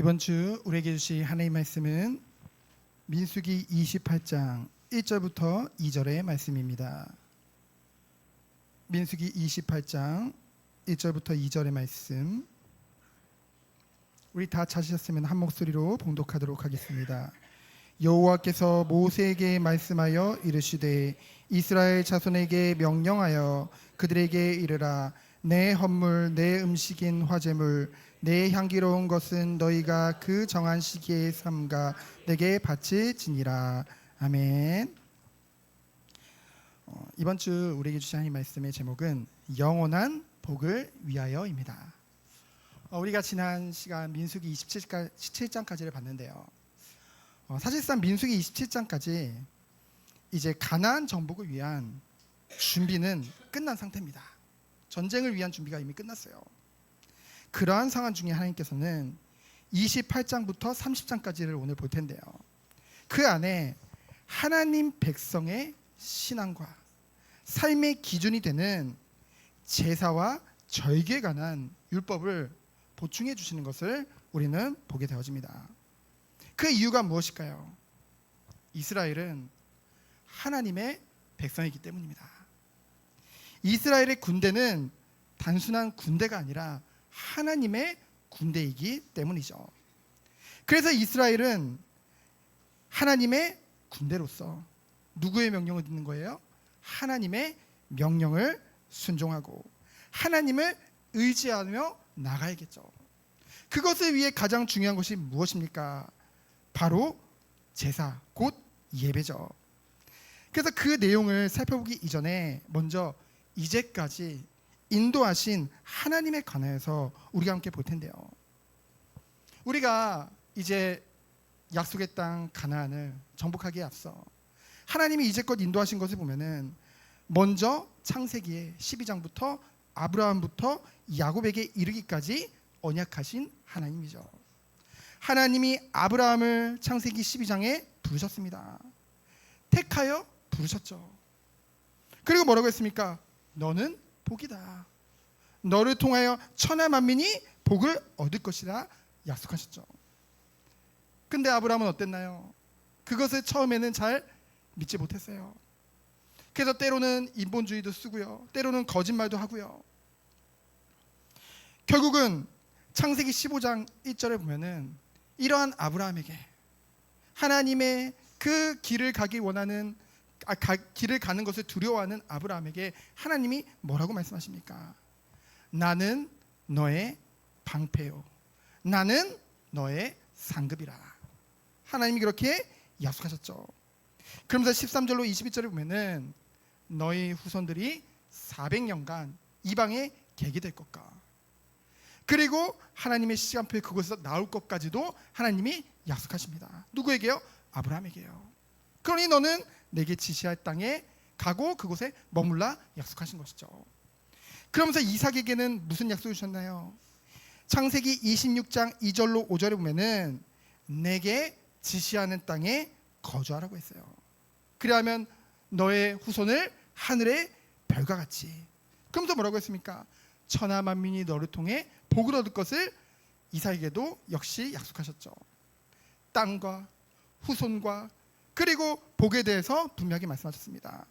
이번 주 우리에게 주신 하나님의 말씀은 민수기 28장 1절부터 2절의 말씀입니다. 민수기 28장 1절부터 2절의 말씀, 우리 다 찾으셨으면 한 목소리로 봉독하도록 하겠습니다. 여호와께서 모세에게 말씀하여 이르시되 이스라엘 자손에게 명령하여 그들에게 이르라. 내 헌물 내 음식인 화제물 내 향기로운 것은 너희가 그 정한 시기에 삼가 내게 바칠지니라. 아멘. 이번 주 우리에게 주신 하나님 말씀의 제목은 영원한 복을 위하여입니다. 우리가 지난 시간 민수기 27장까지를 봤는데요. 사실상 민수기 27장까지 이제 가나안 정복을 위한 준비는 끝난 상태입니다. 전쟁을 위한 준비가 이미 끝났어요. 그러한 상황 중에 하나님께서는 28장부터 30장까지를 오늘 볼 텐데요. 그 안에 하나님 백성의 신앙과 삶의 기준이 되는 제사와 절기에 관한 율법을 보충해 주시는 것을 우리는 보게 되어집니다. 그 이유가 무엇일까요? 이스라엘은 하나님의 백성이기 때문입니다. 이스라엘의 군대는 단순한 군대가 아니라 하나님의 군대이기 때문이죠. 그래서 이스라엘은 하나님의 군대로서 누구의 명령을 듣는 거예요? 하나님의 명령을 순종하고 하나님을 의지하며 나가야겠죠. 그것을 위해 가장 중요한 것이 무엇입니까? 바로 제사, 곧 예배죠. 그래서 그 내용을 살펴보기 이전에 먼저 이제까지 인도하신 하나님에 관하여서 우리가 함께 볼 텐데요. 우리가 이제 약속의 땅 가나안을 정복하기에 앞서 하나님이 이제껏 인도하신 것을 보면은 먼저 창세기의 12장부터 아브라함부터 야곱에게 이르기까지 언약하신 하나님이죠. 하나님이 아브라함을 창세기 12장에 부르셨습니다. 택하여 부르셨죠. 그리고 뭐라고 했습니까? 너는 복이다. 너를 통하여 천하 만민이 복을 얻을 것이라 약속하셨죠. 근데 아브라함은 어땠나요? 그것을 처음에는 잘 믿지 못했어요. 그래서 때로는 인본주의도 쓰고요, 때로는 거짓말도 하고요. 결국은 창세기 15장 1절에 보면은 이러한 아브라함에게 하나님의 그 길을 길을 가는 것을 두려워하는 아브라함에게 하나님이 뭐라고 말씀하십니까? 나는 너의 방패요, 나는 너의 상급이라. 하나님이 그렇게 약속하셨죠. 그러면서 13절로 22절에 보면은 너희 후손들이 400년간 이방에 객이 될 것과, 그리고 하나님의 시간표에 그곳에서 나올 것까지도 하나님이 약속하십니다. 누구에게요? 아브라함에게요. 그러니 너는 내게 지시할 땅에 가고 그곳에 머물라 약속하신 것이죠. 그러면서 이삭에게는 무슨 약속을 주셨나요? 창세기 26장 2절로 5절에 보면은 내게 지시하는 땅에 거주하라고 했어요. 그리하면 너의 후손을 하늘의 별과 같이. 그러면서 뭐라고 했습니까? 천하 만민이 너를 통해 복을 얻을 것을 이삭에게도 역시 약속하셨죠. 땅과 후손과 그리고 복에 대해서 분명히 말씀하셨습니다.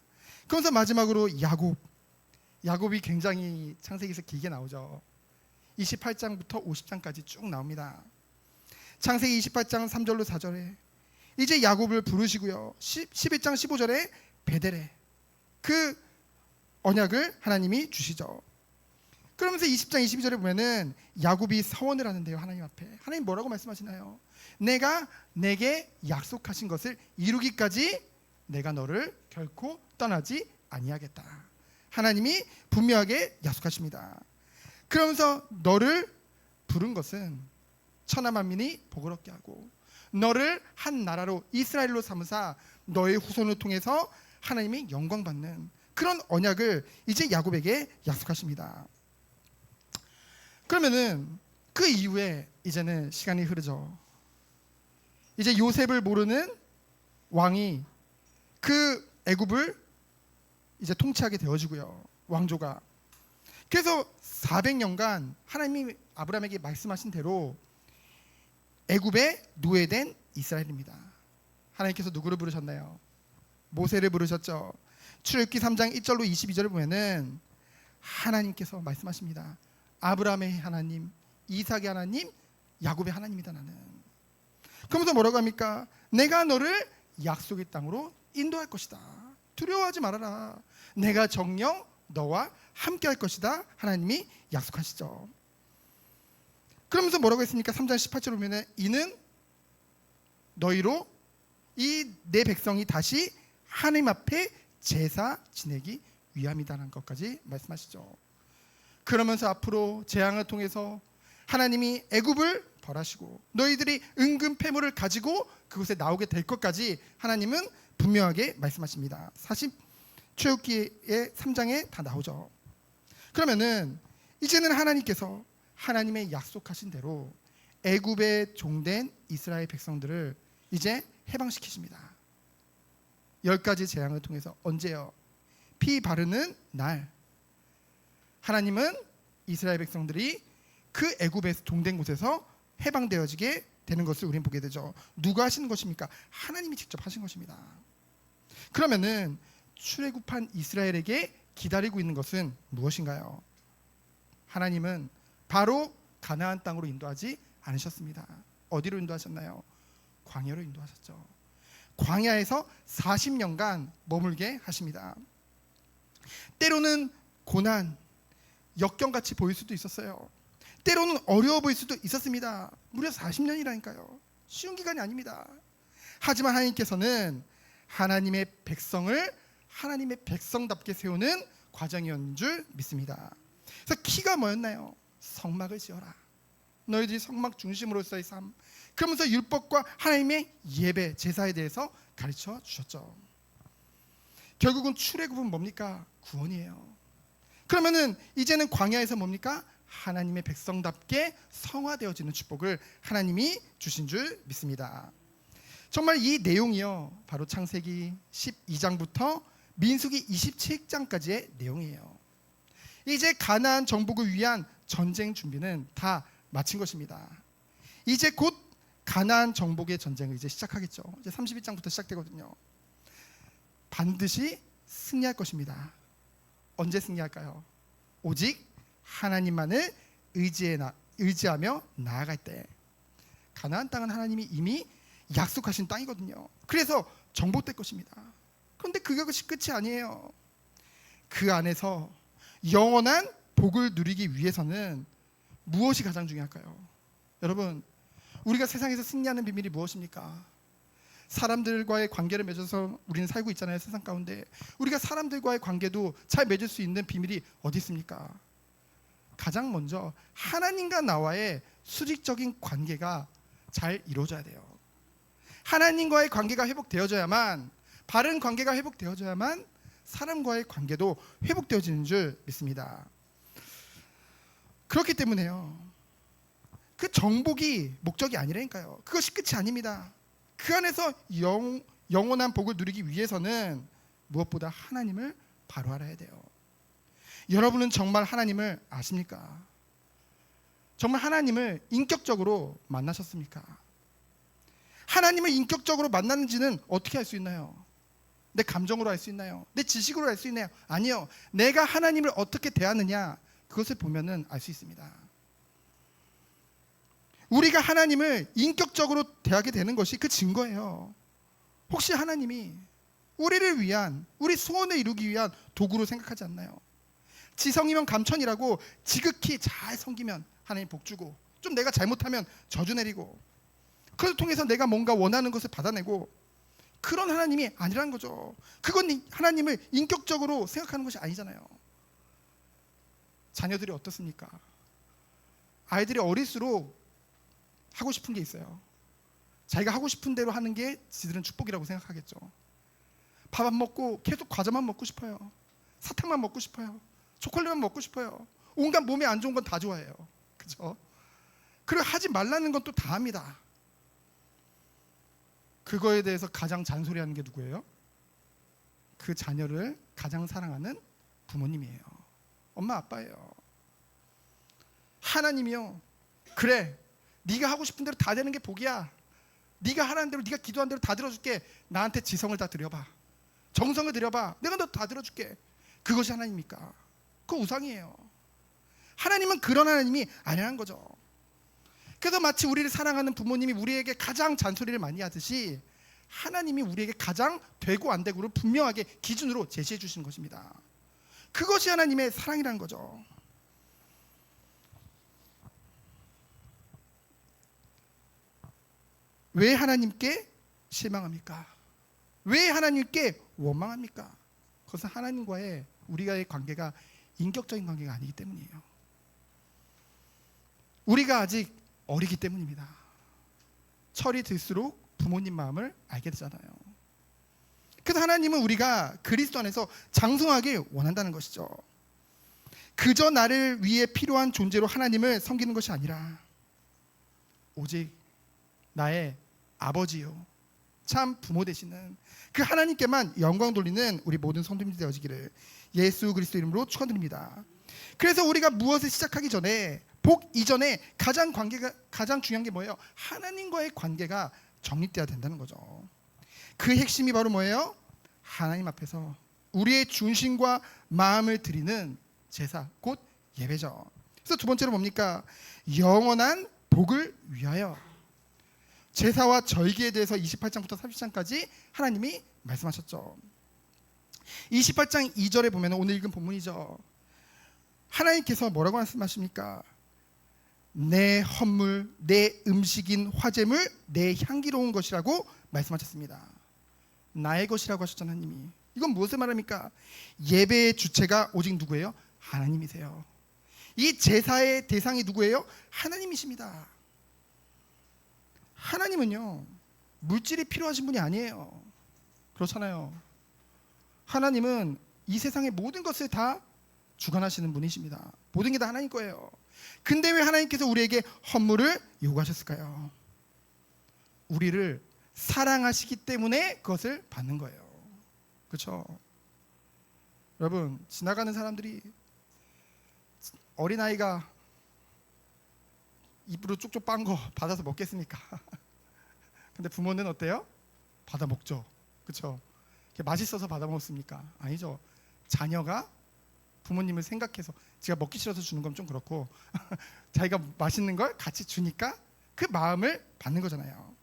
그러면서 마지막으로 야곱이 굉장히 창세기에서 길게 나오죠. 28장부터 50장까지 쭉 나옵니다. 창세기 28장 3절로 4절에 이제 야곱을 부르시고요, 11장 15절에 베델에 그 언약을 하나님이 주시죠. 그러면서 20장 22절에 보면은 야곱이 서원을 하는데요, 하나님 앞에. 하나님 뭐라고 말씀하시나요? 내가 내게 약속하신 것을 이루기까지 내가 너를 결코 떠나지 아니하겠다. 하나님이 분명하게 약속하십니다. 그러면서 너를 부른 것은 천하 만민이 복을 얻게 하고 너를 한 나라로 이스라엘로 삼으사 너의 후손을 통해서 하나님이 영광 받는 그런 언약을 이제 야곱에게 약속하십니다. 그러면은 그 이후에 이제는 시간이 흐르죠. 이제 요셉을 모르는 왕이 그 애굽을 이제 통치하게 되어지고요, 왕조가. 그래서 400년간 하나님이 아브라함에게 말씀하신 대로 애굽의 노예된 이스라엘입니다. 하나님께서 누구를 부르셨나요? 모세를 부르셨죠. 출애굽기 3장 1절로 22절을 보면은 하나님께서 말씀하십니다. 아브라함의 하나님, 이삭의 하나님, 야곱의 하나님이다 나는. 그러면서 뭐라고 합니까? 내가 너를 약속의 땅으로 인도할 것이다. 두려워하지 말아라. 내가 정녕 너와 함께 할 것이다. 하나님이 약속하시죠. 그러면서 뭐라고 했습니까? 3장 18절 보면 이는 너희로 이 내 백성이 다시 하나님 앞에 제사 지내기 위함이다라는 것까지 말씀하시죠. 그러면서 앞으로 재앙을 통해서 하나님이 애굽을 벌하시고 너희들이 은근 패물을 가지고 그곳에 나오게 될 것까지 하나님은 분명하게 말씀하십니다. 출애굽기의 3장에 다 나오죠. 그러면은 이제는 하나님께서 하나님의 약속하신 대로 애굽의 종된 이스라엘 백성들을 이제 해방시키십니다. 10가지 재앙을 통해서 언제요? 피 바르는 날 하나님은 이스라엘 백성들이 그 애굽에서 종된 곳에서 해방되어지게 되는 것을 우리는 보게 되죠. 누가 하시는 것입니까? 하나님이 직접 하신 것입니다. 그러면은 출애굽한 이스라엘에게 기다리고 있는 것은 무엇인가요? 하나님은 바로 가나안 땅으로 인도하지 않으셨습니다. 어디로 인도하셨나요? 광야로 인도하셨죠. 광야에서 40년간 머물게 하십니다. 때로는 고난, 역경같이 보일 수도 있었어요. 때로는 어려워 보일 수도 있었습니다. 무려 40년이라니까요. 쉬운 기간이 아닙니다. 하지만 하나님께서는 하나님의 백성을 하나님의 백성답게 세우는 과정이었는 줄 믿습니다. 그래서 키가 뭐였나요? 성막을 지어라. 너희들이 성막 중심으로서의 삶. 그러면서 율법과 하나님의 예배, 제사에 대해서 가르쳐 주셨죠. 결국은 출애굽은 뭡니까? 구원이에요. 그러면은 이제는 광야에서 뭡니까? 하나님의 백성답게 성화되어지는 축복을 하나님이 주신 줄 믿습니다. 정말 이 내용이요, 바로 창세기 12장부터 민수기 27장까지의 내용이에요. 이제 가나안 정복을 위한 전쟁 준비는 다 마친 것입니다. 이제 곧 가나안 정복의 전쟁을 이제 시작하겠죠. 이제 31장부터 시작되거든요. 반드시 승리할 것입니다. 언제 승리할까요? 오직 하나님만을 의지하며 나아갈 때. 가나안 땅은 하나님이 이미 약속하신 땅이거든요. 그래서 정복될 것입니다. 그런데 그것이 끝이 아니에요. 그 안에서 영원한 복을 누리기 위해서는 무엇이 가장 중요할까요? 여러분, 우리가 세상에서 승리하는 비밀이 무엇입니까? 사람들과의 관계를 맺어서 우리는 살고 있잖아요. 세상 가운데 우리가 사람들과의 관계도 잘 맺을 수 있는 비밀이 어디 있습니까? 가장 먼저 하나님과 나와의 수직적인 관계가 잘 이루어져야 돼요. 하나님과의 관계가 회복되어져야만, 바른 관계가 회복되어져야만 사람과의 관계도 회복되어지는 줄 믿습니다. 그렇기 때문에요, 그 정복이 목적이 아니라니까요. 그것이 끝이 아닙니다. 그 안에서 영원한 복을 누리기 위해서는 무엇보다 하나님을 바로 알아야 돼요. 여러분은 정말 하나님을 아십니까? 정말 하나님을 인격적으로 만나셨습니까? 하나님을 인격적으로 만났는지는 어떻게 알 수 있나요? 내 감정으로 알 수 있나요? 내 지식으로 알 수 있나요? 아니요. 내가 하나님을 어떻게 대하느냐, 그것을 보면은 알 수 있습니다. 우리가 하나님을 인격적으로 대하게 되는 것이 그 증거예요. 혹시 하나님이 우리를 위한, 우리 소원을 이루기 위한 도구로 생각하지 않나요? 지성이면 감천이라고 지극히 잘 섬기면 하나님 복 주고, 좀 내가 잘못하면 저주 내리고, 그걸 통해서 내가 뭔가 원하는 것을 받아내고, 그런 하나님이 아니라는 거죠. 그건 하나님을 인격적으로 생각하는 것이 아니잖아요. 자녀들이 어떻습니까? 아이들이 어릴수록 하고 싶은 게 있어요. 자기가 하고 싶은 대로 하는 게 지들은 축복이라고 생각하겠죠. 밥 안 먹고 계속 과자만 먹고 싶어요. 사탕만 먹고 싶어요. 초콜릿만 먹고 싶어요. 온갖 몸에 안 좋은 건 다 좋아해요. 그죠? 그리고 하지 말라는 건 또 다 합니다. 그거에 대해서 가장 잔소리하는 게 누구예요? 그 자녀를 가장 사랑하는 부모님이에요. 엄마 아빠예요. 하나님이요, 그래, 네가 하고 싶은 대로 다 되는 게 복이야. 네가 하라는 대로, 네가 기도한 대로 다 들어줄게. 나한테 지성을 다 드려봐. 정성을 드려봐. 내가 너 다 들어줄게. 그것이 하나님입니까? 그거 우상이에요. 하나님은 그런 하나님이 아니라는 거죠. 그래서 마치 우리를 사랑하는 부모님이 우리에게 가장 잔소리를 많이 하듯이 하나님이 우리에게 가장 되고 안 되고를 분명하게 기준으로 제시해 주시는 것입니다. 그것이 하나님의 사랑이라는 거죠. 왜 하나님께 실망합니까? 왜 하나님께 원망합니까? 그것은 하나님과의 우리가의 관계가 인격적인 관계가 아니기 때문이에요. 우리가 아직 어리기 때문입니다. 철이 들수록 부모님 마음을 알게 되잖아요. 그래서 하나님은 우리가 그리스도 안에서 장성하길 원한다는 것이죠. 그저 나를 위해 필요한 존재로 하나님을 섬기는 것이 아니라 오직 나의 아버지요, 참 부모 되시는 그 하나님께만 영광 돌리는 우리 모든 성도님들 되어지기를 예수 그리스도 이름으로 축원드립니다. 그래서 우리가 무엇을 시작하기 전에, 복 이전에 가장 중요한 게 뭐예요? 하나님과의 관계가 정립돼야 된다는 거죠. 그 핵심이 바로 뭐예요? 하나님 앞에서 우리의 중심과 마음을 드리는 제사, 곧 예배죠. 그래서 두 번째로 뭡니까? 영원한 복을 위하여. 제사와 절기에 대해서 28장부터 30장까지 하나님이 말씀하셨죠. 28장 2절에 보면 오늘 읽은 본문이죠. 하나님께서 뭐라고 말씀하십니까? 내 헌물, 내 음식인 화제물, 내 향기로운 것이라고 말씀하셨습니다. 나의 것이라고 하셨잖아요. 하나님이. 이건 무엇을 말합니까? 예배의 주체가 오직 누구예요? 하나님이세요. 이 제사의 대상이 누구예요? 하나님이십니다. 하나님은요, 물질이 필요하신 분이 아니에요. 그렇잖아요. 하나님은 이 세상의 모든 것을 다 주관하시는 분이십니다. 모든 게 다 하나님 거예요. 근데 왜 하나님께서 우리에게 헌물을 요구하셨을까요? 우리를 사랑하시기 때문에 그것을 받는 거예요. 그렇죠? 여러분, 지나가는 사람들이 어린아이가 입으로 쪽쪽 빤 거 받아서 먹겠습니까? 근데 부모는 어때요? 받아 먹죠. 그렇죠? 맛있어서 받아 먹습니까? 아니죠. 자녀가 부모님을 생각해서, 제가 먹기 싫어서 주는 건 좀 그렇고 자기가 맛있는 걸 같이 주니까 그 마음을 받는 거잖아요.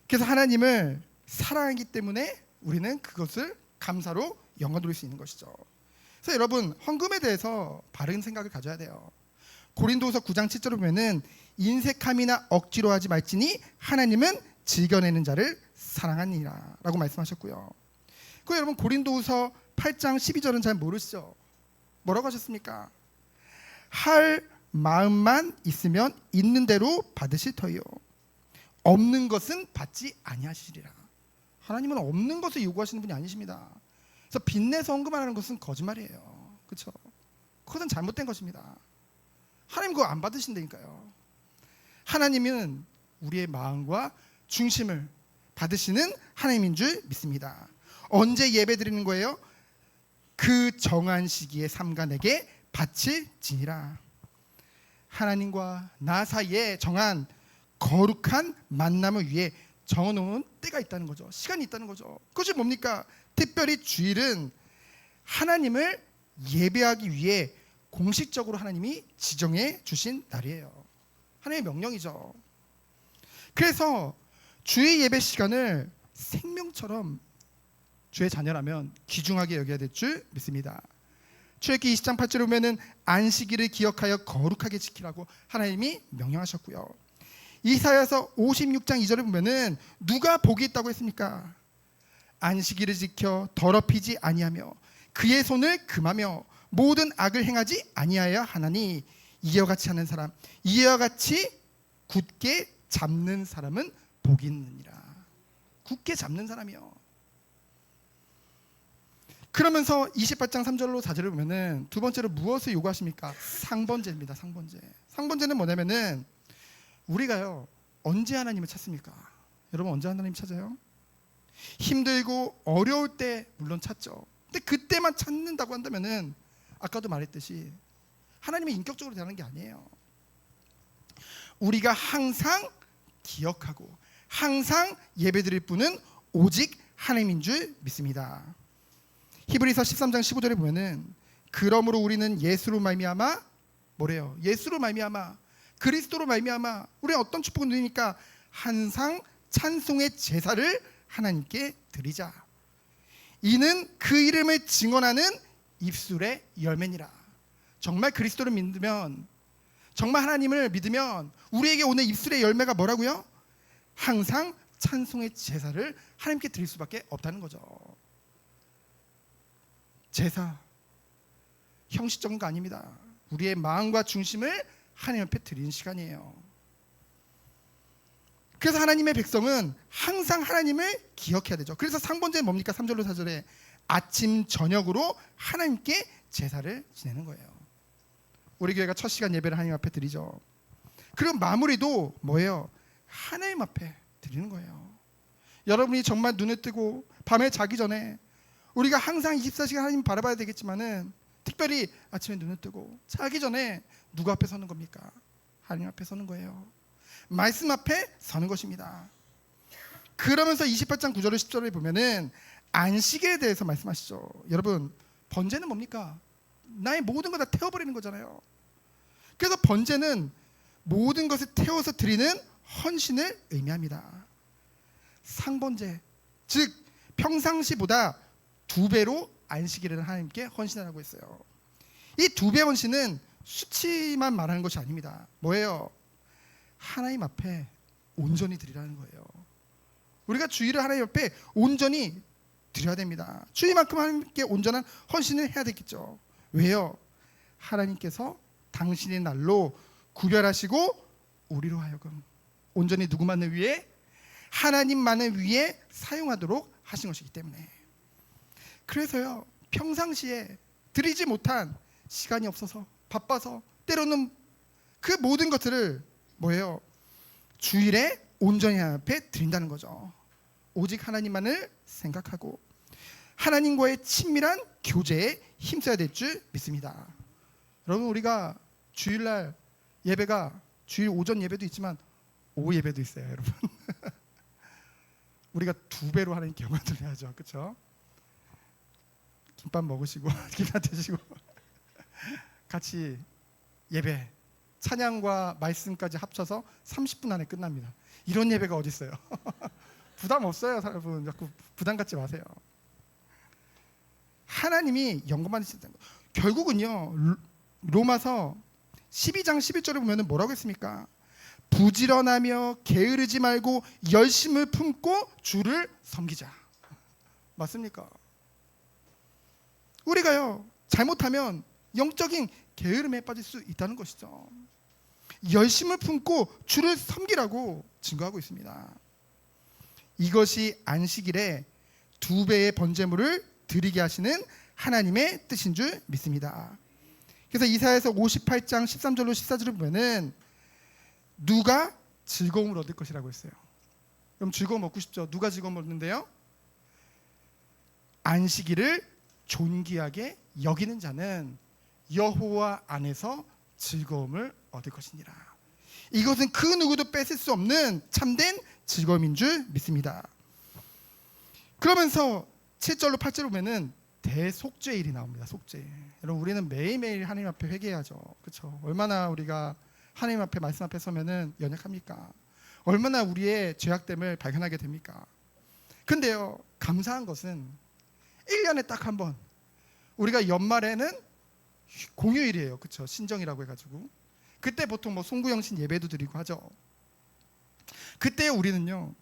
그래서 하나님을 사랑하기 때문에 우리는 그것을 감사로 영광 돌릴 수 있는 것이죠. 그래서 여러분, 헌금에 대해서 바른 생각을 가져야 돼요. 고린도후서 9장 7절을 보면은 인색함이나 억지로 하지 말지니 하나님은 즐겨내는 자를 사랑하니라 라고 말씀하셨고요. 그 여러분, 고린도후서 8장 12절은 잘 모르시죠? 뭐라고 하셨습니까? 할 마음만 있으면 있는 대로 받으실 터이요, 없는 것은 받지 아니하시리라. 하나님은 없는 것을 요구하시는 분이 아니십니다. 그래서 빚내서 헌금하는 것은 거짓말이에요. 그렇죠? 그것은 잘못된 것입니다. 하나님 그거 안 받으신다니까요. 하나님은 우리의 마음과 중심을 받으시는 하나님인 줄 믿습니다. 언제 예배 드리는 거예요? 그 정한 시기에 삼가 내게 바칠지니라. 하나님과 나 사이에 정한 거룩한 만남을 위해 정해놓은 때가 있다는 거죠. 시간이 있다는 거죠. 그것이 뭡니까? 특별히 주일은 하나님을 예배하기 위해 공식적으로 하나님이 지정해 주신 날이에요. 하나님의 명령이죠. 그래서 주의 예배 시간을 생명처럼 주의 자녀라면 귀중하게 여겨야 될 줄 믿습니다. 출애굽기 20장 8절에 보면은 안식일을 기억하여 거룩하게 지키라고 하나님이 명령하셨고요. 이사야서 56장 2절에 보면은 누가 복이 있다고 했습니까? 안식일을 지켜 더럽히지 아니하며 그의 손을 금하며 모든 악을 행하지 아니하여 하나니 이와 같이 하는 사람, 이와 같이 굳게 잡는 사람은 복이 있느니라. 굳게 잡는 사람이요. 그러면서 28장 3절로 4절을 보면은 두 번째로 무엇을 요구하십니까? 상번제입니다. 상번제. 상번제는 뭐냐면은 우리가요, 언제 하나님을 찾습니까? 여러분, 언제 하나님 찾아요? 힘들고 어려울 때 물론 찾죠. 근데 그때만 찾는다고 한다면은 아까도 말했듯이 하나님이 인격적으로 대하는 게 아니에요. 우리가 항상 기억하고 항상 예배드릴 분은 오직 하나님인 줄 믿습니다. 히브리서 13장 15절에 보면은 그러므로 우리는 예수로 말미암아 뭐래요? 예수로 말미암아 그리스도로 말미암아 우리는 어떤 축복을 누리니까 항상 찬송의 제사를 하나님께 드리자. 이는 그 이름을 증언하는 입술의 열매니라. 정말 그리스도를 믿으면, 정말 하나님을 믿으면 우리에게 오는 입술의 열매가 뭐라고요? 항상 찬송의 제사를 하나님께 드릴 수밖에 없다는 거죠. 제사 형식적인 거 아닙니다. 우리의 마음과 중심을 하나님 앞에 드리는 시간이에요. 그래서 하나님의 백성은 항상 하나님을 기억해야 되죠. 그래서 상번제는 뭡니까? 3절로 4절에 아침 저녁으로 하나님께 제사를 지내는 거예요. 우리 교회가 첫 시간 예배를 하나님 앞에 드리죠. 그리고 마무리도 뭐예요? 하나님 앞에 드리는 거예요. 여러분이 정말 눈을 뜨고 밤에 자기 전에 우리가 항상 24시간 하나님 바라봐야 되겠지만은 특별히 아침에 눈을 뜨고 자기 전에 누구 앞에 서는 겁니까? 하나님 앞에 서는 거예요. 말씀 앞에 서는 것입니다. 그러면서 28장 9절을 10절을 보면은 안식에 대해서 말씀하시죠. 여러분, 번제는 뭡니까? 나의 모든 걸 다 태워버리는 거잖아요. 그래서 번제는 모든 것을 태워서 드리는 헌신을 의미합니다. 상번제, 즉 평상시보다 2배로 안식일을 하나님께 헌신하라고 했어요. 이 2배 헌신은 수치만 말하는 것이 아닙니다. 뭐예요? 하나님 앞에 온전히 드리라는 거예요. 우리가 주일을 하나님 앞에 온전히 드려야 됩니다. 주일만큼 하나님께 온전한 헌신을 해야 되겠죠. 왜요? 하나님께서 당신의 날로 구별하시고 우리로 하여금 온전히 누구만을 위해? 하나님만을 위해 사용하도록 하신 것이기 때문에. 그래서요, 평상시에 드리지 못한 시간이 없어서 바빠서 때로는 그 모든 것들을 뭐예요? 주일에 온전히 하나님 앞에 드린다는 거죠. 오직 하나님만을 생각하고 하나님과의 친밀한 교제에 힘써야 될 줄 믿습니다. 여러분, 우리가 주일날 예배가 주일 오전 예배도 있지만 오후 예배도 있어요, 여러분. 우리가 2배로 하나님께 영광 드려야죠, 그렇죠? 김밥 먹으시고 김밥 드시고 같이 예배, 찬양과 말씀까지 합쳐서 30분 안에 끝납니다. 이런 예배가 어디 있어요? 부담 없어요, 여러분. 자꾸 부담 갖지 마세요. 하나님이 영광 받으신다는 거. 결국은요, 로마서 12장 11절에 보면 뭐라고 했습니까? 부지런하며 게으르지 말고 열심을 품고 주를 섬기자. 맞습니까? 우리가요, 잘못하면 영적인 게으름에 빠질 수 있다는 것이죠. 열심을 품고 주를 섬기라고 증거하고 있습니다. 이것이 안식일에 2배의 번제물을 드리게 하시는 하나님의 뜻인 줄 믿습니다. 그래서 이사야서 58장 13절로 14절을 보면은 누가 즐거움을 얻을 것이라고 했어요. 그럼 즐거움 얻고 싶죠? 누가 즐거움 얻는데요? 안식일을 존귀하게 여기는 자는 여호와 안에서 즐거움을 얻을 것이니라. 이것은 그 누구도 뺏을 수 없는 참된 즐거움인 줄 믿습니다. 그러면서 7절로 8절을 보면은 대속죄일이 나옵니다. 속죄일. 여러분, 우리는 매일매일 하나님 앞에 회개해야죠. 그렇죠? 얼마나 우리가 하나님 앞에 말씀 앞에 서면은 연약합니까? 얼마나 우리의 죄악됨을 발견하게 됩니까? 근데요, 감사한 것은 1년에 딱 한 번, 우리가 연말에는 공휴일이에요. 그렇죠? 신정이라고 해가지고 그때 보통 뭐 송구영신 예배도 드리고 하죠. 그때 우리는요,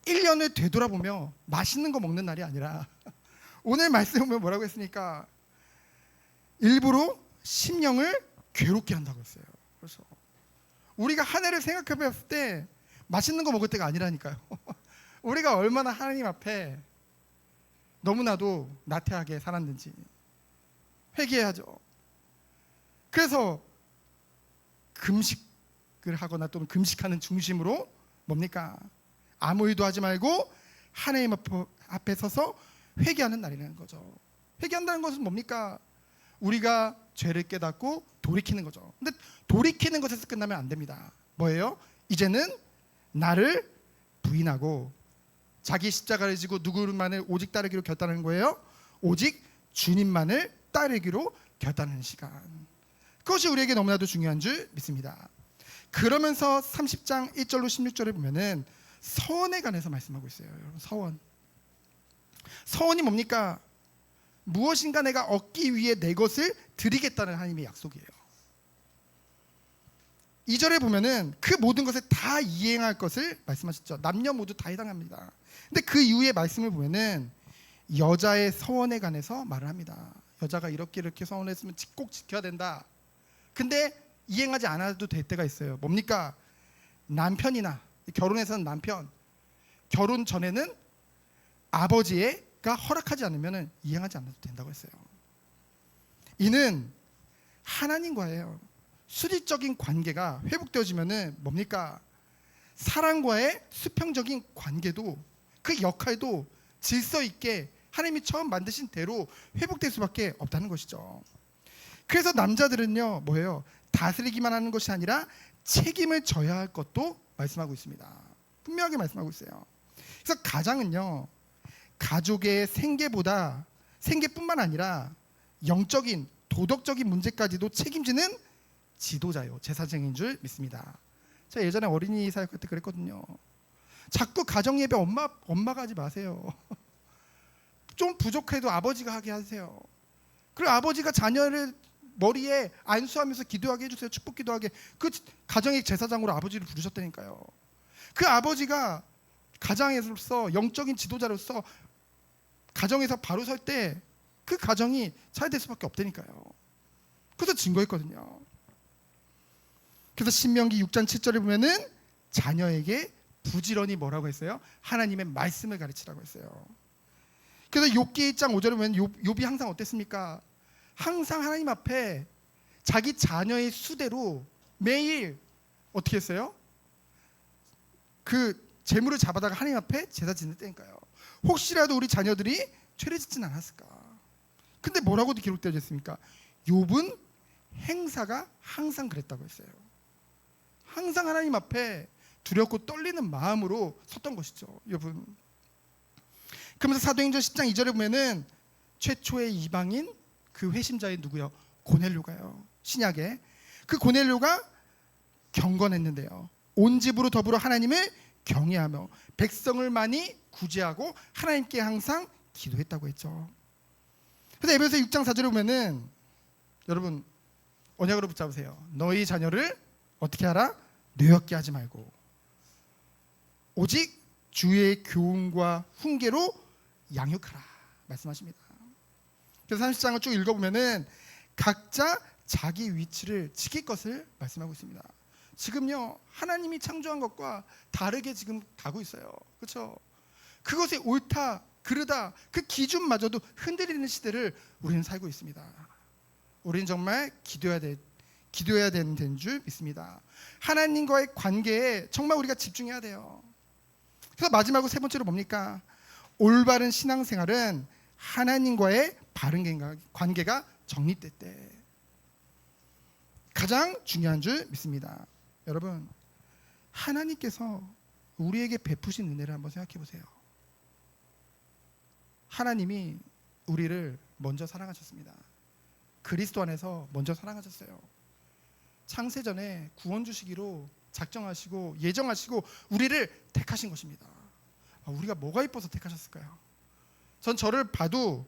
1년을 되돌아보며 맛있는 거 먹는 날이 아니라 오늘 말씀에 보면 뭐라고 했습니까? 일부러 심령을 괴롭게 한다고 했어요. 그래서 우리가 한 해를 생각해 봤을 때 맛있는 거 먹을 때가 아니라니까요. 우리가 얼마나 하나님 앞에 너무나도 나태하게 살았는지 회개해야죠. 그래서 금식을 하거나 또는 금식하는 중심으로 뭡니까? 아무 일도 하지 말고 하나님 앞에 서서 회개하는 날이라는 거죠. 회개한다는 것은 뭡니까? 우리가 죄를 깨닫고 돌이키는 거죠. 근데 돌이키는 것에서 끝나면 안 됩니다. 뭐예요? 이제는 나를 부인하고 자기 십자가를 지고 누구만을 오직 따르기로 결단하는 거예요. 오직 주님만을 따르기로 결단하는 시간. 그것이 우리에게 너무나도 중요한 줄 믿습니다. 그러면서 30장 1절로 16절에 보면은 서원에 관해서 말씀하고 있어요. 여러분, 서원. 서원이 뭡니까? 무엇인가 내가 얻기 위해 내 것을 드리겠다는 하나님의 약속이에요. 2절에 보면은 그 모든 것에 다 이행할 것을 말씀하셨죠. 남녀 모두 다 해당합니다. 근데 그 이후의 말씀을 보면은 여자의 서원에 관해서 말을 합니다. 여자가 이렇게 서원했으면 꼭 지켜야 된다. 근데 이행하지 않아도 될 때가 있어요. 뭡니까? 남편이나 결혼해서는 남편, 결혼 전에는 아버지가 허락하지 않으면 이행하지 않아도 된다고 했어요. 이는 하나님과의 수리적인 관계가 회복되어지면은 뭡니까? 사랑과의 수평적인 관계도 그 역할도 질서 있게 하나님이 처음 만드신 대로 회복될 수밖에 없다는 것이죠. 그래서 남자들은요, 뭐예요? 다스리기만 하는 것이 아니라 책임을 져야 할 것도 말씀하고 있습니다. 분명하게 말씀하고 있어요. 그래서 가장은요, 가족의 생계뿐만 아니라 영적인 도덕적인 문제까지도 책임지는 지도자요, 제사장인 줄 믿습니다. 제가 예전에 어린이 사역할 때 그랬거든요. 자꾸 가정 예배 엄마가 하지 마세요. 좀 부족해도 아버지가 하게 하세요. 그리고 아버지가 자녀를 머리에 안수하면서 기도하게 해주세요. 축복 기도하게. 그 가정의 제사장으로 아버지를 부르셨다니까요. 그 아버지가 가장에서 영적인 지도자로서 가정에서 바로 설 때 그 가정이 잘 될 수밖에 없다니까요. 그래서 증거했거든요. 그래서 신명기 6장 7절에 보면은 자녀에게 부지런히 뭐라고 했어요? 하나님의 말씀을 가르치라고 했어요. 그래서 욥기 1장 5절에 보면 욥이 항상 어땠습니까? 항상 하나님 앞에 자기 자녀의 수대로 매일 어떻게 했어요? 그 재물을 잡아다가 하나님 앞에 제사 지냈다니까요. 혹시라도 우리 자녀들이 죄를 짓진 않았을까? 근데 뭐라고도 기록되어 있습니까? 욥은 행사가 항상 그랬다고 했어요. 항상 하나님 앞에 두렵고 떨리는 마음으로 섰던 것이죠, 욥은. 그러면서 사도행전 10장 2절에 보면은 최초의 이방인 그 회심자의 누구요? 고넬료가요. 신약에 그 고넬료가 경건했는데요. 온 집으로 더불어 하나님을 경외하며 백성을 많이 구제하고 하나님께 항상 기도했다고 했죠. 그래서 에베소 6장 4절에 보면은 여러분 언약으로 붙잡으세요. 너희 자녀를 어떻게 하라? 뇌었게 하지 말고 오직 주의 교훈과 훈계로 양육하라 말씀하십니다. 그래서 30장을 쭉 읽어보면은 각자 자기 위치를 지킬 것을 말씀하고 있습니다. 지금요 하나님이 창조한 것과 다르게 지금 가고 있어요. 그렇죠? 그것이 옳다 그르다 그 기준마저도 흔들리는 시대를 우리는 살고 있습니다. 우리는 정말 기도해야 되는 줄 믿습니다. 하나님과의 관계에 정말 우리가 집중해야 돼요. 그래서 마지막으로 세 번째로 뭡니까? 올바른 신앙생활은 하나님과의 바른 관계가 정립될 때 가장 중요한 줄 믿습니다. 여러분 하나님께서 우리에게 베푸신 은혜를 한번 생각해 보세요. 하나님이 우리를 먼저 사랑하셨습니다. 그리스도 안에서 먼저 사랑하셨어요. 창세전에 구원 주시기로 작정하시고 예정하시고 우리를 택하신 것입니다. 우리가 뭐가 이뻐서 택하셨을까요? 전 저를 봐도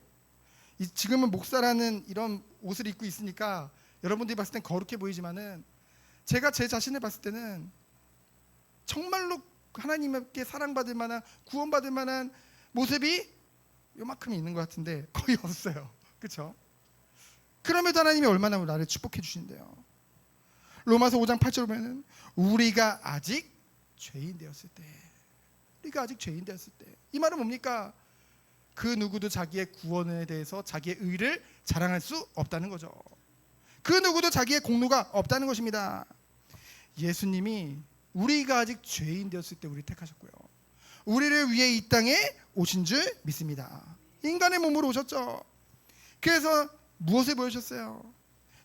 지금은 목사라는 이런 옷을 입고 있으니까 여러분들이 봤을 땐 거룩해 보이지만은 제가 제 자신을 봤을 때는 정말로 하나님께 사랑받을 만한 구원받을 만한 모습이 요만큼 있는 것 같은데 거의 없어요. 그렇죠? 그럼에도 하나님이 얼마나 나를 축복해 주신대요. 로마서 5장 8절에 보면 우리가 아직 죄인 되었을 때 이 말은 뭡니까? 그 누구도 자기의 구원에 대해서 자기의 의를 자랑할 수 없다는 거죠. 그 누구도 자기의 공로가 없다는 것입니다. 예수님이 우리가 아직 죄인 되었을 때 우리 택하셨고요. 우리를 위해 이 땅에 오신 줄 믿습니다. 인간의 몸으로 오셨죠. 그래서 무엇을 보여주셨어요?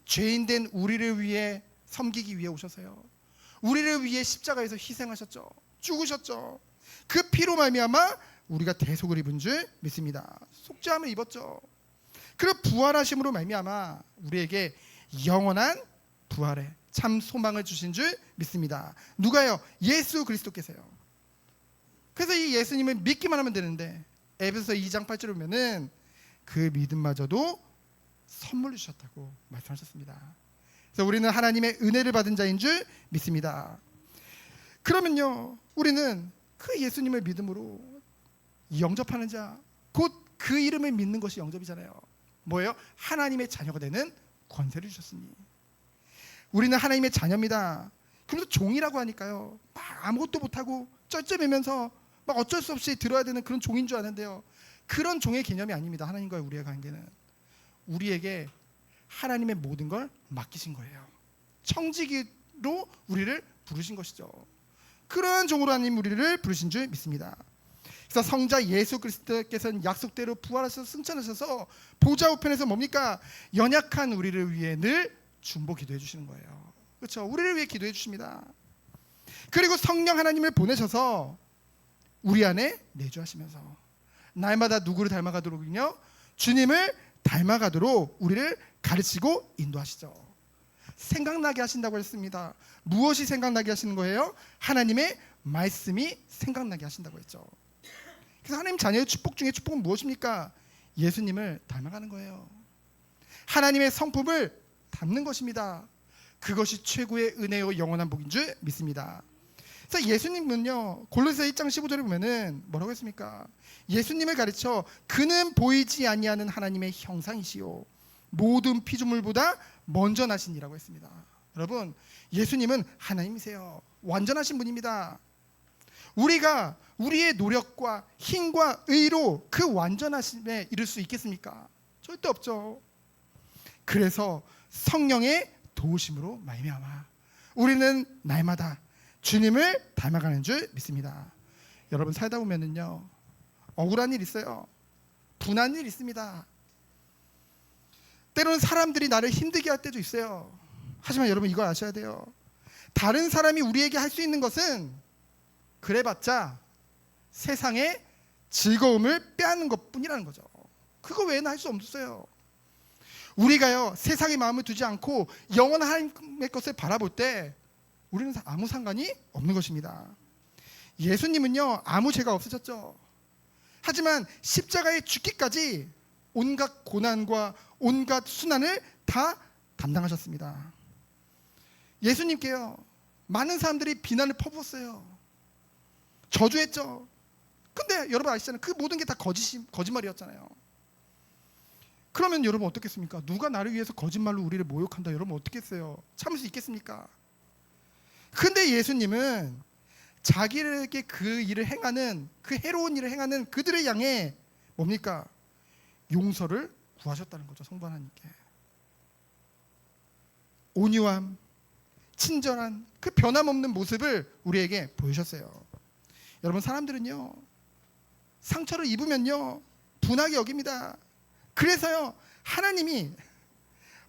죄인된 우리를 위해 섬기기 위해 오셔서요, 우리를 위해 십자가에서 희생하셨죠. 죽으셨죠. 그 피로 말미암아 우리가 대속을 입은 줄 믿습니다. 속죄함을 입었죠. 그 부활하심으로 말미암아 우리에게 영원한 부활의 참 소망을 주신 줄 믿습니다. 누가요? 예수 그리스도께서요. 그래서 이 예수님을 믿기만 하면 되는데 에베소서 2장 8절에 보면은 그 믿음마저도 선물로 주셨다고 말씀하셨습니다. 그래서 우리는 하나님의 은혜를 받은 자인 줄 믿습니다. 그러면요, 우리는 그 예수님을 믿음으로 영접하는 자, 곧 그 이름을 믿는 것이 영접이잖아요. 뭐예요? 하나님의 자녀가 되는 권세를 주셨으니 우리는 하나님의 자녀입니다. 그러면서 종이라고 하니까요, 막 아무것도 못하고 쩔쩔매면서 막 어쩔 수 없이 들어야 되는 그런 종인 줄 아는데요, 그런 종의 개념이 아닙니다. 하나님과의 우리의 관계는 우리에게 하나님의 모든 걸 맡기신 거예요. 청지기로 우리를 부르신 것이죠. 그런 종으로 하나님 우리를 부르신 줄 믿습니다. 그래서 성자 예수 그리스도께서는 약속대로 부활하셔서 승천하셔서 보좌 우편에서 뭡니까? 연약한 우리를 위해 늘 중보 기도해 주시는 거예요. 그렇죠? 우리를 위해 기도해 주십니다. 그리고 성령 하나님을 보내셔서 우리 안에 내주하시면서 날마다 누구를 닮아가도록요? 주님을 닮아가도록 우리를 가르치고 인도하시죠. 생각나게 하신다고 했습니다. 무엇이 생각나게 하시는 거예요? 하나님의 말씀이 생각나게 하신다고 했죠. 그래서 하나님 자녀의 축복 중에 축복은 무엇입니까? 예수님을 닮아가는 거예요. 하나님의 성품을 담는 것입니다. 그것이 최고의 은혜요 영원한 복인 줄 믿습니다. 그래서 예수님은요, 골로새 1장 15절에 보면은 뭐라고 했습니까? 예수님을 가르쳐 그는 보이지 아니하는 하나님의 형상이시요 모든 피조물보다 먼저 나신 이라고 했습니다. 여러분, 예수님은 하나님이세요. 완전하신 분입니다. 우리가 우리의 노력과 힘과 의로 그 완전하심에 이를 수 있겠습니까? 절대 없죠. 그래서 성령의 도우심으로 말미암아 우리는 날마다 주님을 닮아가는 줄 믿습니다. 여러분, 살다 보면은요, 억울한 일 있어요. 분한 일 있습니다. 때로는 사람들이 나를 힘들게 할 때도 있어요. 하지만 여러분, 이거 아셔야 돼요. 다른 사람이 우리에게 할 수 있는 것은 그래봤자 세상의 즐거움을 빼앗는 것뿐이라는 거죠. 그거 외에는 할 수 없어요. 우리가요, 세상의 마음을 두지 않고 영원한 하나님의 것을 바라볼 때 우리는 아무 상관이 없는 것입니다. 예수님은요, 아무 죄가 없으셨죠. 하지만 십자가에 죽기까지 온갖 고난과 온갖 순환을 다 담당하셨습니다. 예수님께요, 많은 사람들이 비난을 퍼부었어요. 저주했죠. 근데 여러분 아시잖아요. 그 모든 게 다 거짓말이었잖아요. 그러면 여러분 어떻겠습니까? 누가 나를 위해서 거짓말로 우리를 모욕한다. 여러분 어떻겠어요? 참을 수 있겠습니까? 근데 예수님은 자기에게 그 일을 행하는, 그 해로운 일을 행하는 그들을 향해 뭡니까? 용서를 구하셨다는 거죠. 성부 하나님께. 온유함, 친절한 그 변함없는 모습을 우리에게 보여주셨어요. 여러분, 사람들은요, 상처를 입으면요 분하게 여깁니다. 그래서요, 하나님이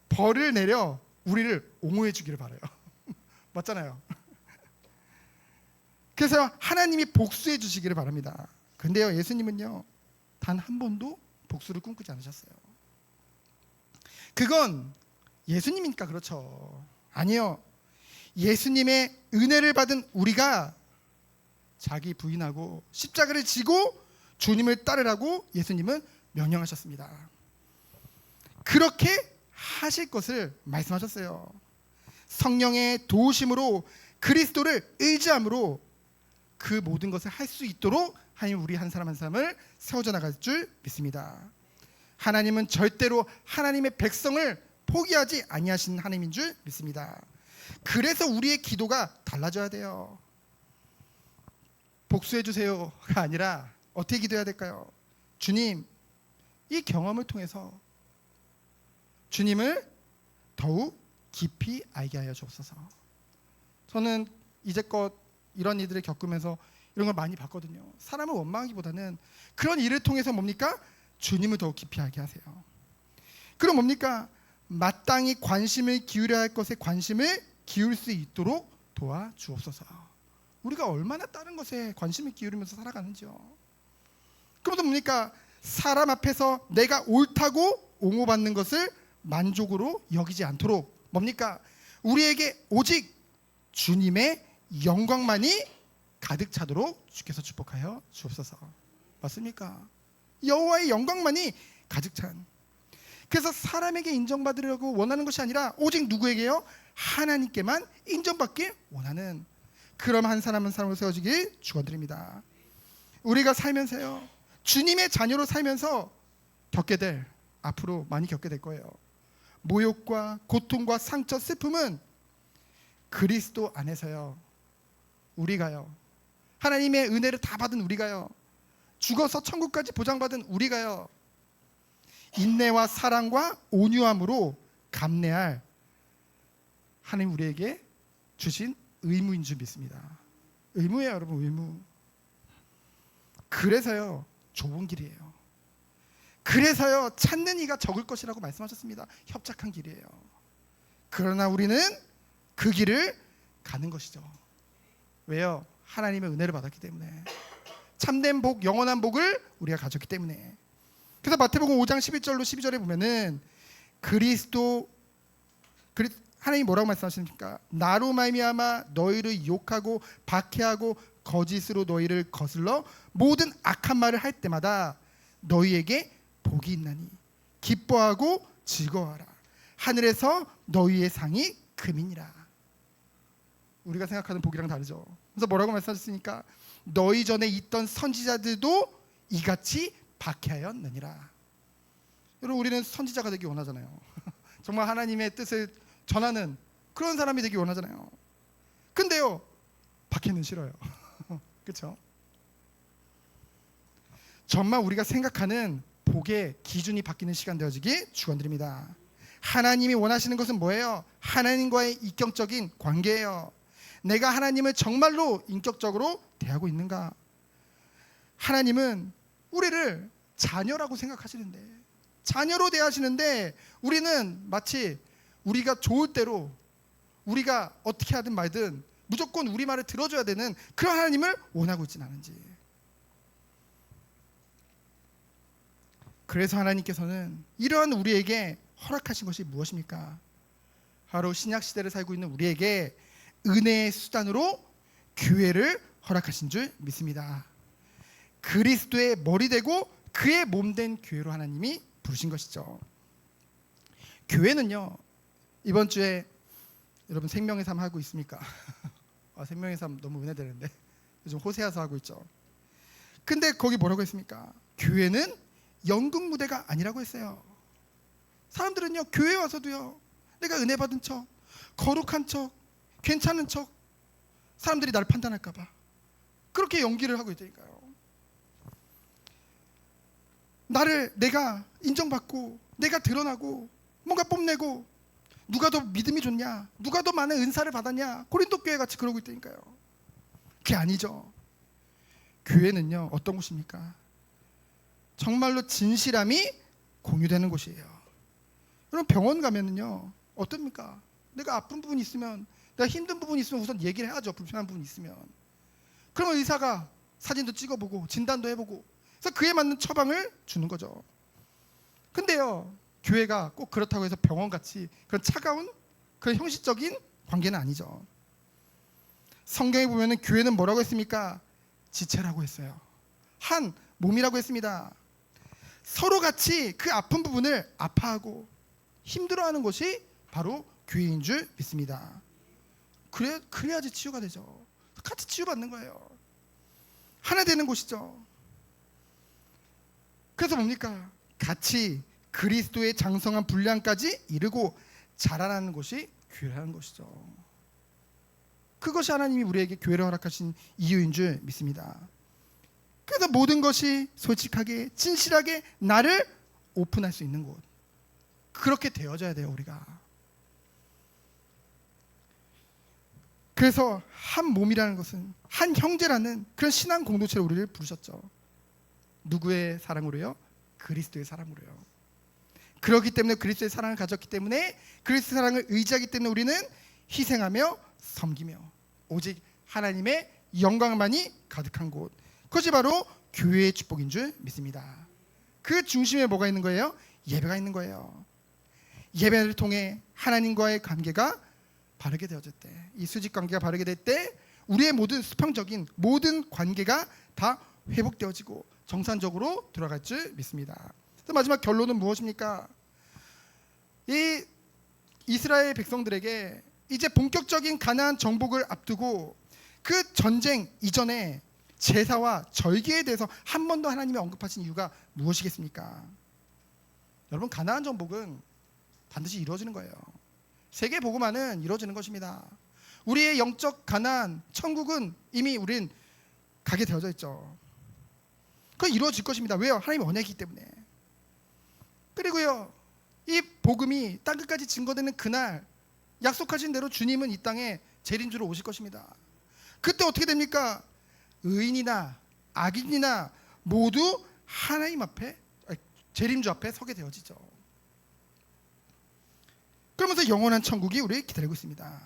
벌을 내려 우리를 옹호해 주기를 바라요. 맞잖아요. 그래서 하나님이 복수해 주시기를 바랍니다. 근데요, 예수님은요, 단 한 번도 복수를 꿈꾸지 않으셨어요. 그건 예수님이니까 그렇죠. 아니요, 예수님의 은혜를 받은 우리가 자기 부인하고 십자가를 지고 주님을 따르라고 예수님은 명령하셨습니다. 그렇게 하실 것을 말씀하셨어요. 성령의 도우심으로 그리스도를 의지함으로 그 모든 것을 할 수 있도록 하나님 우리 한 사람 한 사람을 세워져 나갈 줄 믿습니다. 하나님은 절대로 하나님의 백성을 포기하지 아니하시는 하나님인 줄 믿습니다. 그래서 우리의 기도가 달라져야 돼요. 복수해 주세요가 아니라 어떻게 기도해야 될까요? 주님, 이 경험을 통해서 주님을 더욱 깊이 알게 하여 주옵소서. 저는 이제껏 이런 일들을 겪으면서 이런 걸 많이 봤거든요. 사람을 원망하기보다는 그런 일을 통해서 뭡니까? 주님을 더욱 깊이 알게 하세요. 그럼 뭡니까? 마땅히 관심을 기울여야 할 것에 관심을 기울 수 있도록 도와주옵소서. 우리가 얼마나 다른 것에 관심을 기울이면서 살아가는지요. 그러면서 뭡니까? 사람 앞에서 내가 옳다고 옹호받는 것을 만족으로 여기지 않도록 뭡니까? 우리에게 오직 주님의 영광만이 가득 차도록 주께서 축복하여 주옵소서. 맞습니까? 여호와의 영광만이 가득 찬. 그래서 사람에게 인정받으려고 원하는 것이 아니라 오직 누구에게요? 하나님께만 인정받길 원하는 그럼 한 사람 한 사람으로 세워지길 축원드립니다. 우리가 살면서요, 주님의 자녀로 살면서 겪게 될, 앞으로 많이 겪게 될 거예요. 모욕과 고통과 상처, 슬픔은 그리스도 안에서요, 우리가요, 하나님의 은혜를 다 받은 우리가요, 죽어서 천국까지 보장받은 우리가요, 인내와 사랑과 온유함으로 감내할 하나님 우리에게 주신 의무인 줄 믿습니다. 의무예요, 여러분. 의무. 그래서요, 좁은 길이에요. 그래서요, 찾는 이가 적을 것이라고 말씀하셨습니다. 협착한 길이에요. 그러나 우리는 그 길을 가는 것이죠. 왜요? 하나님의 은혜를 받았기 때문에. 참된 복, 영원한 복을 우리가 가졌기 때문에. 그래서 마태복음 5장 11절로 12절에 보면은 하나님이 뭐라고 말씀하십니까? 나로 말미암아 너희를 욕하고 박해하고 거짓으로 너희를 거슬러 모든 악한 말을 할 때마다 너희에게 복이 있나니 기뻐하고 즐거워하라. 하늘에서 너희의 상이 금이니라. 우리가 생각하는 복이랑 다르죠. 그래서 뭐라고 말씀하셨습니까? 너희 전에 있던 선지자들도 이같이 박해하였느니라. 여러분, 우리는 선지자가 되기 원하잖아요. 정말 하나님의 뜻을 전하는 그런 사람이 되기 원하잖아요. 근데요, 박해는 싫어요. 그렇죠? 정말 우리가 생각하는 복의 기준이 바뀌는 시간 되어지기 축원드립니다. 하나님이 원하시는 것은 뭐예요? 하나님과의 인격적인 관계예요. 내가 하나님을 정말로 인격적으로 대하고 있는가? 하나님은 우리를 자녀라고 생각하시는데, 자녀로 대하시는데 우리는 마치 우리가 좋을 대로 우리가 어떻게 하든 말든 무조건 우리 말을 들어줘야 되는 그런 하나님을 원하고 있지는 않은지. 그래서 하나님께서는 이러한 우리에게 허락하신 것이 무엇입니까? 바로 신약시대를 살고 있는 우리에게 은혜의 수단으로 교회를 허락하신 줄 믿습니다. 그리스도의 머리 되고 그의 몸된 교회로 하나님이 부르신 것이죠. 교회는요, 이번 주에 여러분 생명의 삶 하고 있습니까? 생명의 삶 너무 은혜되는데 요즘 호세아서 하고 있죠. 근데 거기 뭐라고 했습니까? 교회는 연극 무대가 아니라고 했어요. 사람들은요, 교회 와서도요, 내가 은혜 받은 척, 거룩한 척, 괜찮은 척, 사람들이 나를 판단할까 봐 그렇게 연기를 하고 있다니까요. 내가 인정받고 내가 드러나고 뭔가 뽐내고 누가 더 믿음이 좋냐, 누가 더 많은 은사를 받았냐, 고린도 교회 같이 그러고 있다니까요. 그게 아니죠. 교회는요, 어떤 곳입니까? 정말로 진실함이 공유되는 곳이에요. 여러분, 병원 가면은요, 어떻습니까? 내가 아픈 부분이 있으면, 내가 힘든 부분이 있으면 우선 얘기를 해야죠. 불편한 부분이 있으면. 그러면 의사가 사진도 찍어보고 진단도 해보고 그래서 그에 맞는 처방을 주는 거죠. 근데요, 교회가 꼭 그렇다고 해서 병원같이 그런 차가운 그런 형식적인 관계는 아니죠. 성경에 보면은 교회는 뭐라고 했습니까? 지체라고 했어요. 한 몸이라고 했습니다. 서로 같이 그 아픈 부분을 아파하고 힘들어하는 것이 바로 교회인 줄 믿습니다. 그래야지 치유가 되죠. 같이 치유받는 거예요. 하나 되는 곳이죠. 그래서 뭡니까? 같이 그리스도의 장성한 분량까지 이르고 자라나는 것이 교회라는 것이죠. 그것이 하나님이 우리에게 교회를 허락하신 이유인 줄 믿습니다. 그래서 모든 것이 솔직하게 진실하게 나를 오픈할 수 있는 곳, 그렇게 되어져야 돼요, 우리가. 그래서 한 몸이라는 것은 한 형제라는 그런 신앙 공동체로 우리를 부르셨죠. 누구의 사랑으로요? 그리스도의 사랑으로요. 그렇기 때문에 그리스도의 사랑을 가졌기 때문에 그리스도의 사랑을 의지하기 때문에 우리는 희생하며 섬기며 오직 하나님의 영광만이 가득한 곳, 그것이 바로 교회의 축복인 줄 믿습니다. 그 중심에 뭐가 있는 거예요? 예배가 있는 거예요. 예배를 통해 하나님과의 관계가 바르게 되어질 때, 이 수직 관계가 바르게 될 때 우리의 모든 수평적인 모든 관계가 다 회복되어지고 정상적으로 돌아갈 줄 믿습니다. 그래서 마지막 결론은 무엇입니까? 이 이스라엘 백성들에게 이제 본격적인 가나안 정복을 앞두고 그 전쟁 이전에 제사와 절기에 대해서 한 번 더 하나님이 언급하신 이유가 무엇이겠습니까? 여러분, 가나안 정복은 반드시 이루어지는 거예요. 세계 복음화는 이루어지는 것입니다. 우리의 영적 가나안 천국은 이미 우린 가게 되어져 있죠. 그건 이루어질 것입니다. 왜요? 하나님의 언약이기 때문에. 그리고요, 이 복음이 땅끝까지 증거되는 그날 약속하신 대로 주님은 이 땅에 재림주로 오실 것입니다. 그때 어떻게 됩니까? 의인이나 악인이나 모두 하나님 앞에, 재림주 앞에 서게 되어지죠. 그러면서 영원한 천국이 우리를 기다리고 있습니다.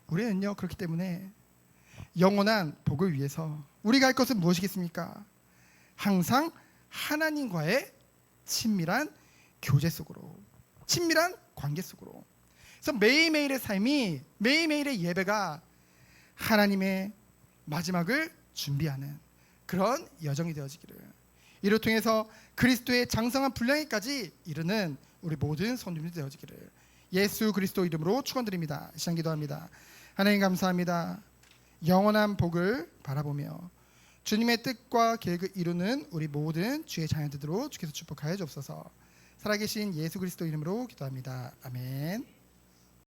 우리는요, 그렇기 때문에 영원한 복을 위해서 우리가 할 것은 무엇이겠습니까? 항상 하나님과의 친밀한 교제 속으로, 친밀한 관계 속으로. 그래서 매일매일의 삶이, 매일매일의 예배가 하나님의 마지막을 준비하는 그런 여정이 되어지기를, 이를 통해서 그리스도의 장성한 분량에까지 이르는 우리 모든 성도님들이 되어지기를 예수 그리스도 이름으로 축원드립니다. 시간 기도합니다. 하나님 감사합니다. 영원한 복을 바라보며 주님의 뜻과 계획을 이루는 우리 모든 주의 자녀들로 주께서 축복하여 주옵소서. 살아계신 예수 그리스도 이름으로 기도합니다. 아멘.